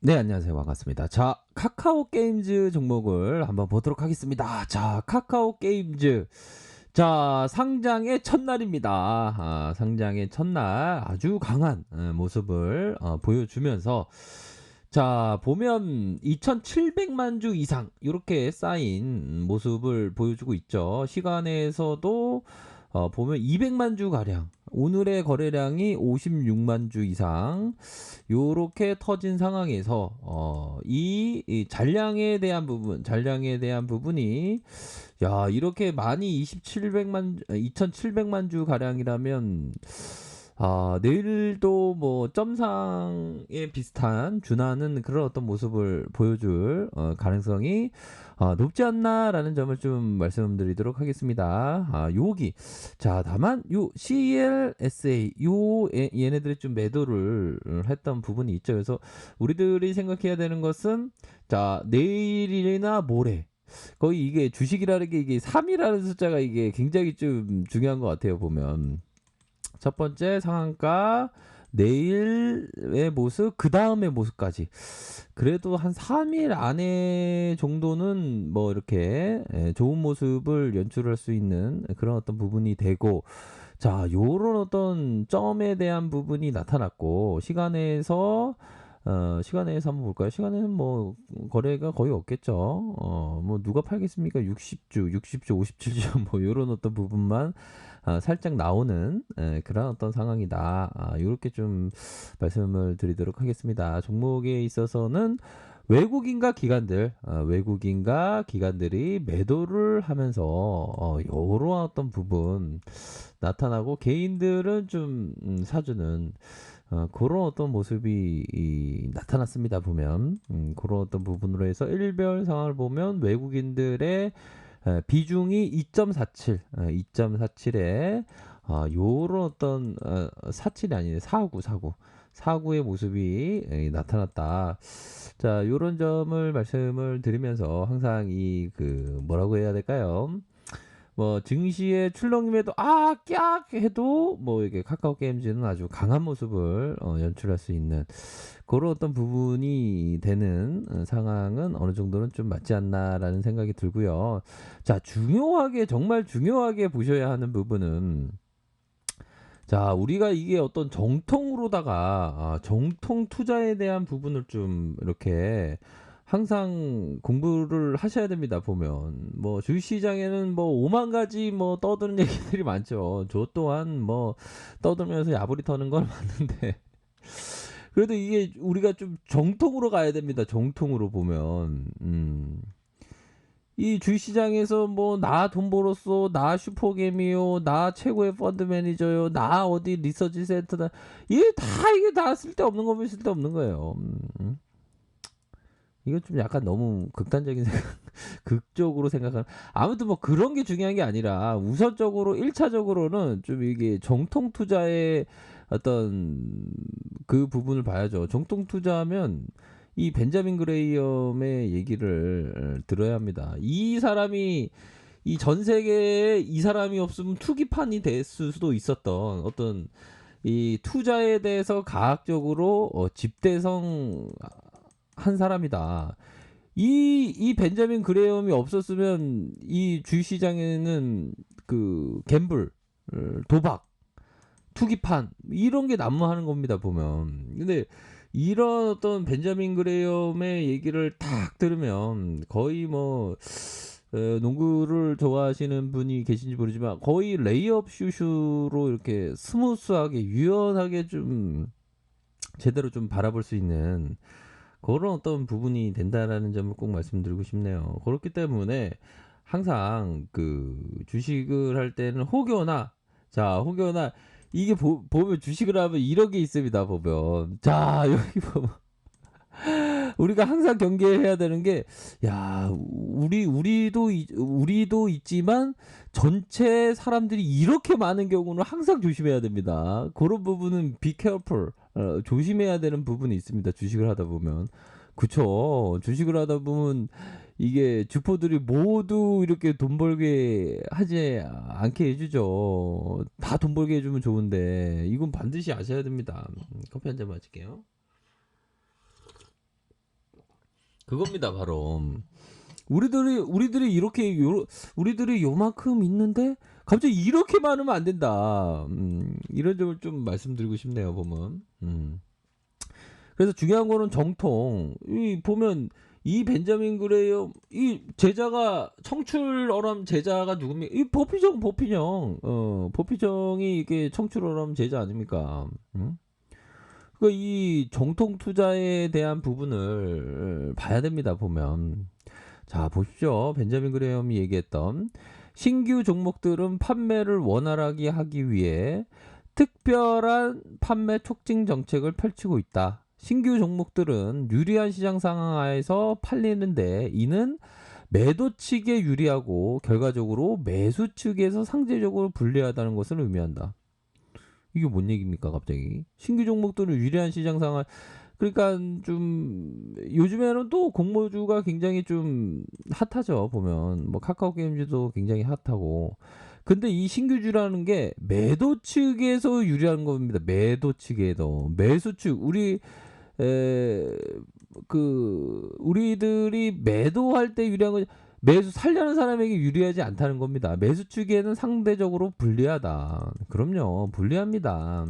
네, 안녕하세요. 반갑습니다. 자, 카카오 게임즈 종목을 한번 보도록 하겠습니다. 자, 카카오 게임즈. 자, 상장의 첫날입니다. 상장의 첫날 아주 강한 모습을 보여주면서 자, 보면 2,700만 주 이상 이렇게 쌓인 모습을 보여주고 있죠. 시간에서도 보면 200만 주 가량, 오늘의 거래량이 56만 주 이상 요렇게 터진 상황에서 이 잔량에 대한 부분이 야, 이렇게 많이 2,700만 주 가량이라면 내일도 뭐 점상에 비슷한 준하는 그런 어떤 모습을 보여줄 가능성이 높지 않나라는 점을 좀 말씀드리도록 하겠습니다. 여기 자, 다만 요 CLSA 얘네들이 좀 매도를 했던 부분이 있죠. 그래서 우리들이 생각해야 되는 것은 자, 내일이나 모레 거의 이게 주식이라는 게 이게 3이라는 숫자가 이게 굉장히 좀 중요한 것 같아요, 보면. 첫 번째 상한가, 내일의 모습, 그 다음의 모습까지. 그래도 한 3일 안에 정도는 뭐 이렇게 좋은 모습을 연출할 수 있는 그런 어떤 부분이 되고, 자, 요런 어떤 점에 대한 부분이 나타났고, 시간에서 한번 볼까요? 시간에는 뭐 거래가 거의 없겠죠. 뭐 누가 팔겠습니까? 60주, 57주 뭐 요런 어떤 부분만 살짝 나오는 그런 어떤 상황이다. 요렇게 좀 말씀을 드리도록 하겠습니다. 종목에 있어서는 외국인과 기관들이 매도를 하면서 요런 어떤 부분 나타나고 개인들은 좀 사주는 그런 어떤 모습이 나타났습니다. 보면 그런 어떤 부분으로 해서 일별 상황을 보면 외국인들의 비중이 2.47에 요런 어떤 47이 아니네, 사구의 모습이 나타났다. 자, 요런 점을 말씀을 드리면서 항상 이 그 뭐라고 해야 될까요? 뭐 증시의 출렁임에도 깍 해도 뭐 이게 카카오 게임즈는 아주 강한 모습을 연출할 수 있는 그런 어떤 부분이 되는 상황은 어느 정도는 좀 맞지 않나라는 생각이 들고요. 자, 정말 중요하게 보셔야 하는 부분은 자, 우리가 이게 어떤 정통으로다가 정통 투자에 대한 부분을 좀 이렇게 항상 공부를 하셔야 됩니다. 보면 뭐 주식시장에는 뭐 오만 가지 뭐 떠드는 얘기들이 많죠. 저 또한 뭐 떠들면서 야부리 터는 건 맞는데 그래도 이게 우리가 좀 정통으로 가야 됩니다. 정통으로 보면 이 주식시장에서 뭐 나 돈 벌었어, 나 슈퍼개미요, 나 최고의 펀드 매니저요, 나 어디 리서치 센터다, 이게 다 쓸데없는 거면 쓸데없는 거예요. 이건 좀 약간 너무 극단적인 생각, 극적으로 생각하는. 아무튼 뭐 그런 게 중요한 게 아니라 우선적으로 1차적으로는 좀 이게 정통 투자의 어떤 그 부분을 봐야죠. 정통 투자하면 이 벤자민 그레이엄의 얘기를 들어야 합니다. 이 사람이 이 전 세계에 이 사람이 없으면 투기판이 됐을 수도 있었던 어떤 이 투자에 대해서 과학적으로 집대성 한 사람이다. 이 벤자민 그레이엄이 없었으면 이 주식시장에는 그 갬블, 도박, 투기판 이런 게 난무하는 겁니다. 보면. 근데 이런 어떤 벤자민 그레이엄의 얘기를 딱 들으면 거의 뭐 농구를 좋아하시는 분이 계신지 모르지만 거의 레이업 슛으로 이렇게 스무스하게 유연하게 좀 제대로 좀 바라볼 수 있는 그런 어떤 부분이 된다라는 점을 꼭 말씀드리고 싶네요. 그렇기 때문에 항상 그 주식을 할 때는 혹여나 이게 보면 주식을 하면 이런 게 있습니다. 보면 자, 여기 보면 우리가 항상 경계해야 되는 게, 야, 우리도 있지만 전체 사람들이 이렇게 많은 경우는 항상 조심해야 됩니다. 그런 부분은 be careful, 조심해야 되는 부분이 있습니다. 주식을 하다 보면. 그쵸. 주식을 하다 보면 이게 주포들이 모두 이렇게 돈 벌게 하지 않게 해주죠. 다 돈 벌게 해주면 좋은데, 이건 반드시 아셔야 됩니다. 커피 한 잔 마실게요. 그겁니다 바로. 우리들이 이렇게 우리들이 요만큼 있는데 갑자기 이렇게 많으면 안 된다. 이런 점을 좀 말씀드리고 싶네요 보면. 그래서 중요한 거는 정통. 이 보면 이 벤자민 그레이엄 이 제자가 청출어람 제자가 누굽니까? 이 보피정. 보피정이 이게 청출어람 제자 아닙니까? 그러니까 이 정통 투자에 대한 부분을 봐야 됩니다 보면. 자 보십시오. 벤자민 그레이엄이 얘기했던 신규 종목들은 판매를 원활하게 하기 위해 특별한 판매 촉진 정책을 펼치고 있다. 신규 종목들은 유리한 시장 상황 하에서 팔리는데 이는 매도 측에 유리하고 결과적으로 매수 측에서 상대적으로 불리하다는 것을 의미한다. 이게 뭔 얘기입니까 갑자기? 신규 종목들은 유리한 시장 상황 그러니까 좀 요즘에는 또 공모주가 굉장히 좀 핫하죠 보면 뭐 카카오 게임즈도 굉장히 핫하고 근데 이 신규주라는 게 매도 측에서 유리한 겁니다. 매도 측에도 매수 측 우리들이 매도할 때 유리한 건 매수 살려는 사람에게 유리하지 않다는 겁니다. 매수 측에는 상대적으로 불리하다. 그럼요 불리합니다.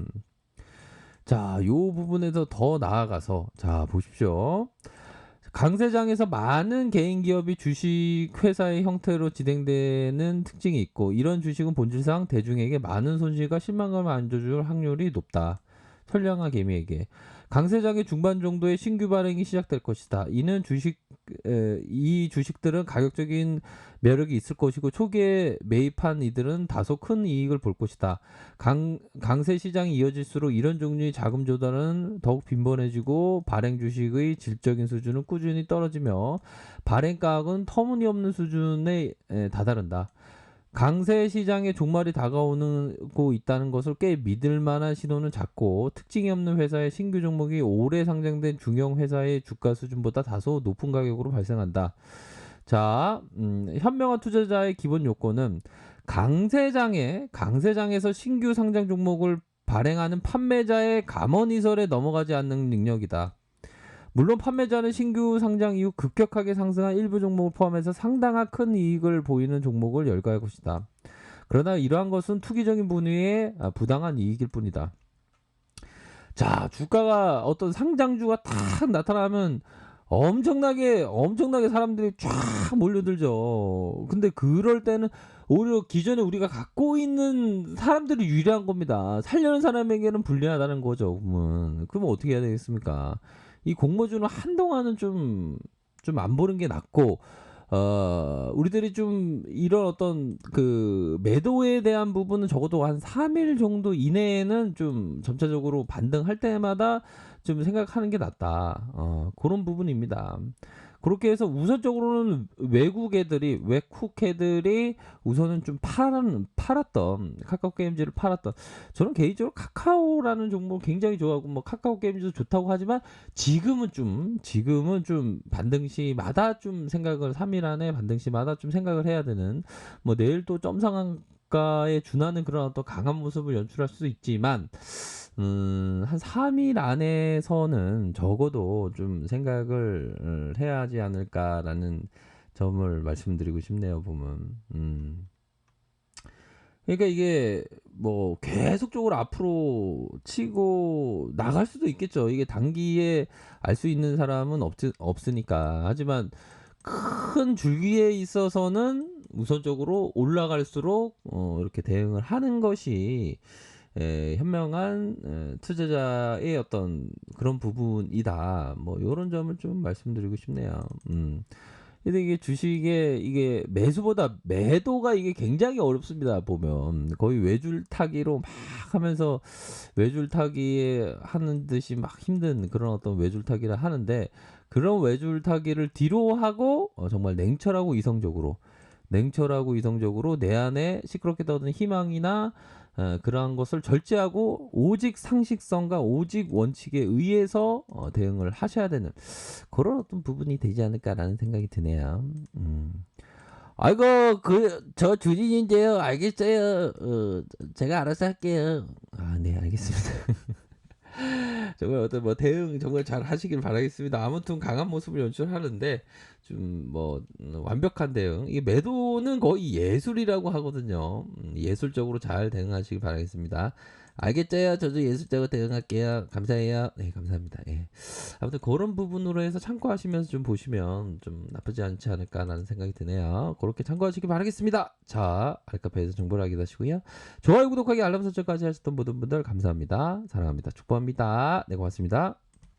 자, 요 부분에서 더 나아가서 자 보십시오. 강세장에서 많은 개인 기업이 주식 회사의 형태로 진행되는 특징이 있고 이런 주식은 본질상 대중에게 많은 손실과 실망감을 안겨줄 확률이 높다. 선량한 개미에게 강세장의 중반 정도의 신규 발행이 시작될 것이다. 이는 이 주식들은 가격적인 매력이 있을 것이고 초기에 매입한 이들은 다소 큰 이익을 볼 것이다. 강세 시장이 이어질수록 이런 종류의 자금 조달은 더욱 빈번해지고 발행 주식의 질적인 수준은 꾸준히 떨어지며 발행가액은 터무니없는 수준에 다다른다. 강세 시장의 종말이 다가오고 있다는 것을 꽤 믿을 만한 신호는 작고 특징이 없는 회사의 신규 종목이 오래 상장된 중형 회사의 주가 수준보다 다소 높은 가격으로 발생한다. 자, 현명한 투자자의 기본 요건은 강세장에서 신규 상장 종목을 발행하는 판매자의 감언이설에 넘어가지 않는 능력이다. 물론 판매자는 신규 상장 이후 급격하게 상승한 일부 종목을 포함해서 상당한 큰 이익을 보이는 종목을 열거할 것이다. 그러나 이러한 것은 투기적인 분위기에 부당한 이익일 뿐이다. 자, 주가가 어떤 상장주가 탁 나타나면 엄청나게 사람들이 쫙 몰려들죠. 근데 그럴 때는 오히려 기존에 우리가 갖고 있는 사람들이 유리한 겁니다. 살려는 사람에게는 불리하다는 거죠. 그러면 어떻게 해야 되겠습니까? 이 공모주는 한동안은 좀 안 보는 게 낫고 우리들이 좀 이런 어떤 그 매도에 대한 부분은 적어도 한 3일 정도 이내에는 좀 점차적으로 반등할 때마다 좀 생각하는 게 낫다. 그런 부분입니다. 그렇게 해서 우선적으로는 외국 애들이 우선은 좀 팔았던 카카오 게임즈를 팔았던 저는 개인적으로 카카오라는 종목을 굉장히 좋아하고 뭐 카카오 게임즈도 좋다고 하지만 지금은 좀 반등시마다 좀 생각을 3일 안에 반등시마다 좀 생각을 해야 되는 뭐 내일 또 점상한가에 준하는 그런 어떤 강한 모습을 연출할 수도 있지만 한 3일 안에서는 적어도 좀 생각을 해야 하지 않을까라는 점을 말씀드리고 싶네요, 보면. 그러니까 이게 뭐 계속적으로 앞으로 치고 나갈 수도 있겠죠. 이게 단기에 알 수 있는 사람은 없으니까. 하지만 큰 줄기에 있어서는 우선적으로 올라갈수록 이렇게 대응을 하는 것이 현명한 투자자의 어떤 그런 부분이다. 뭐 요런 점을 좀 말씀드리고 싶네요. 근데 이게 주식에 이게 매수보다 매도가 이게 굉장히 어렵습니다. 보면 거의 외줄타기로 막 하면서 외줄타기 하는 듯이 막 힘든 그런 어떤 외줄타기를 하는데 그런 외줄타기를 뒤로 하고 정말 냉철하고 이성적으로 내 안에 시끄럽게 떠드는 희망이나 그러한 것을 절제하고 오직 상식성과 오직 원칙에 의해서 대응을 하셔야 되는 그런 어떤 부분이 되지 않을까라는 생각이 드네요. 아이고 저 주진인데요. 알겠어요. 제가 알아서 할게요. 아, 네, 알겠습니다. 정말 어떤 뭐 대응 정말 잘 하시길 바라겠습니다. 아무튼 강한 모습을 연출하는데 좀 뭐 완벽한 대응. 이 매도는 거의 예술이라고 하거든요. 예술적으로 잘 대응하시길 바라겠습니다. 알겠죠요? 저도 예술적으로 대응할게요. 감사해요. 네, 감사합니다. 예. 아무튼 그런 부분으로 해서 참고하시면서 좀 보시면 좀 나쁘지 않지 않을까라는 생각이 드네요. 그렇게 참고하시길 바라겠습니다. 자, 알카페에서 정보를 하게 되시고요. 좋아요, 구독하기, 알람 설정까지 하셨던 모든 분들 감사합니다. 사랑합니다. 축복합니다. 네, 고맙습니다.